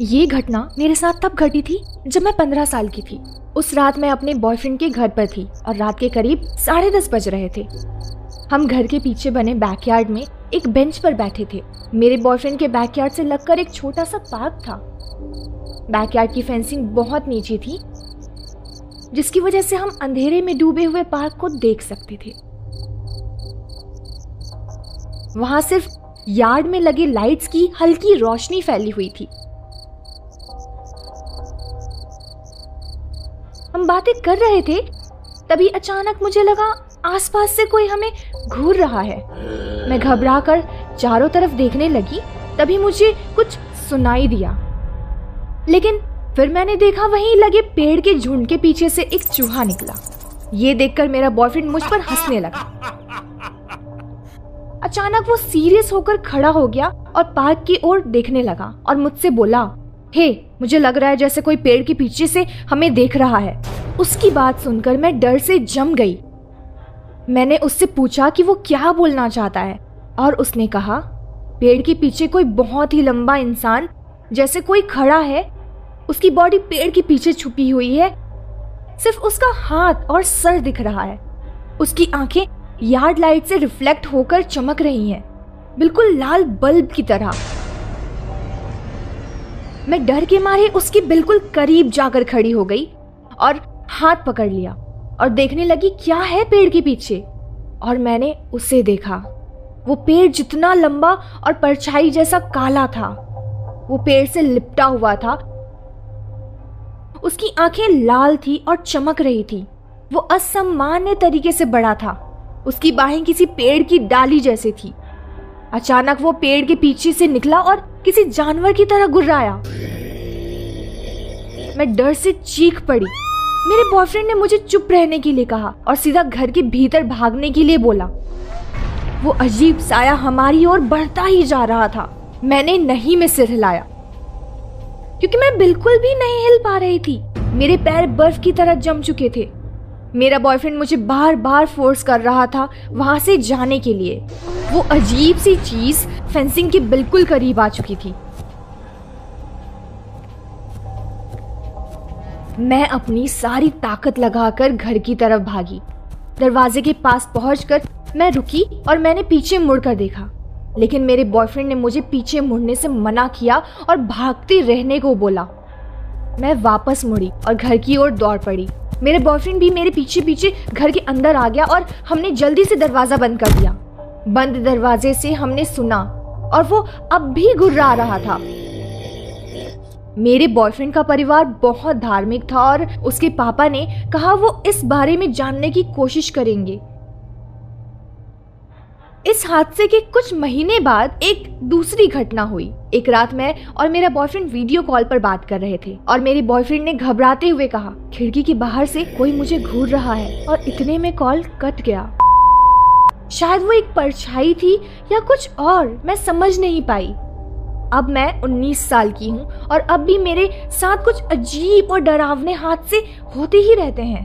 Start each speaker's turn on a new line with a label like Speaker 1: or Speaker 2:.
Speaker 1: ये घटना मेरे साथ तब घटी थी जब मैं 15 साल की थी। उस रात मैं अपने बॉयफ्रेंड के घर पर थी और रात के करीब 10:30 बज रहे थे। हम घर के पीछे बने बैकयार्ड में एक बेंच पर बैठे थे। मेरे बॉयफ्रेंड के बैकयार्ड से लगकर एक छोटा सा पार्क था। बैकयार्ड की फेंसिंग बहुत नीचे थी, जिसकी वजह से हम अंधेरे में डूबे हुए पार्क को देख सकते थे। वहां सिर्फ यार्ड में लगे लाइट्स की हल्की रोशनी फैली हुई थी। हम बातें कर रहे थे, तभी अचानक मुझे लगा आसपास से कोई हमें घूर रहा है। मैं घबराकर चारों तरफ देखने लगी, तभी मुझे कुछ सुनाई दिया। लेकिन फिर मैंने देखा वहीं लगे पेड़ के झुंड के पीछे से एक चूहा निकला। ये देखकर मेरा बॉयफ्रेंड मुझ पर हंसने लगा। अचानक वो सीरियस होकर खड़ा हो गया और पार्क की ओर देखने लगा और मुझसे बोला, हे, मुझे लग रहा है जैसे कोई पेड़ के पीछे से हमें देख रहा है। उसकी बात सुनकर मैं डर से जम गई। मैंने उससे पूछा कि वो क्या बोलना चाहता है और उसने कहा, पेड़ के पीछे कोई बहुत ही लंबा इंसान जैसे कोई खड़ा है। उसकी बॉडी पेड़ के पीछे छुपी हुई है, सिर्फ उसका हाथ और सर दिख रहा है। उसकी आंखें यार्ड लाइट से रिफ्लेक्ट होकर चमक रही हैं, बिल्कुल लाल बल्ब की तरह। मैं डर के मारे उसके बिल्कुल करीब जाकर खड़ी हो गई और हाथ पकड़ लिया और देखने लगी क्या है पेड़ के पीछे। और मैंने उसे देखा। वो पेड़ जितना लंबा और परछाई जैसा काला था। वो पेड़ से लिपटा हुआ था। उसकी आंखें लाल थी और चमक रही थी। वो असामान्य तरीके से बड़ा था। उसकी बाहें किसी पेड़ की डाली जैसे थी। अचानक वो पेड़ के पीछे से निकला और किसी जानवर की तरह गुर्राया। मैं डर से चीख पड़ी। मेरे बॉयफ्रेंड ने मुझे चुप रहने के लिए कहा और सीधा घर के भीतर भागने के लिए बोला। वो अजीब साया हमारी ओर बढ़ता ही जा रहा था। मैंने नहीं में सिर हिलाया, क्योंकि मैं बिल्कुल भी नहीं हिल पा रही थी। मेरे पैर बर्फ की तरह जम चुके थे। मेरा बॉयफ्रेंड मुझे बार बार फोर्स कर रहा था वहां से जाने के लिए। वो अजीब सी चीज फेंसिंग के बिल्कुल करीब आ चुकी थी। मैं अपनी सारी ताकत लगाकर घर की तरफ भागी। दरवाजे के पास पहुंचकर मैं रुकी और मैंने पीछे मुड़कर देखा, लेकिन मेरे बॉयफ्रेंड ने मुझे पीछे मुड़ने से मना किया और भागते रहने को बोला। मैं वापस मुड़ी और घर की ओर दौड़ पड़ी। मेरे बॉयफ्रेंड भी मेरे पीछे पीछे घर के अंदर आ गया और हमने जल्दी से दरवाजा बंद कर दिया। बंद दरवाजे से हमने सुना और वो अब भी गुर्रा रहा था। मेरे बॉयफ्रेंड का परिवार बहुत धार्मिक था और उसके पापा ने कहा वो इस बारे में जानने की कोशिश करेंगे। इस हादसे के कुछ महीने बाद एक दूसरी घटना हुई। एक रात मैं और मेरा बॉयफ्रेंड वीडियो कॉल पर बात कर रहे थे और मेरे बॉयफ्रेंड ने घबराते हुए कहा, खिड़की के बाहर से कोई मुझे घूर रहा है। और इतने में कॉल कट गया। शायद वो एक परछाई थी या कुछ और, मैं समझ नहीं पाई। अब मैं 19 साल की हूँ और अब भी मेरे साथ कुछ अजीब और डरावने हादसे होते ही रहते हैं।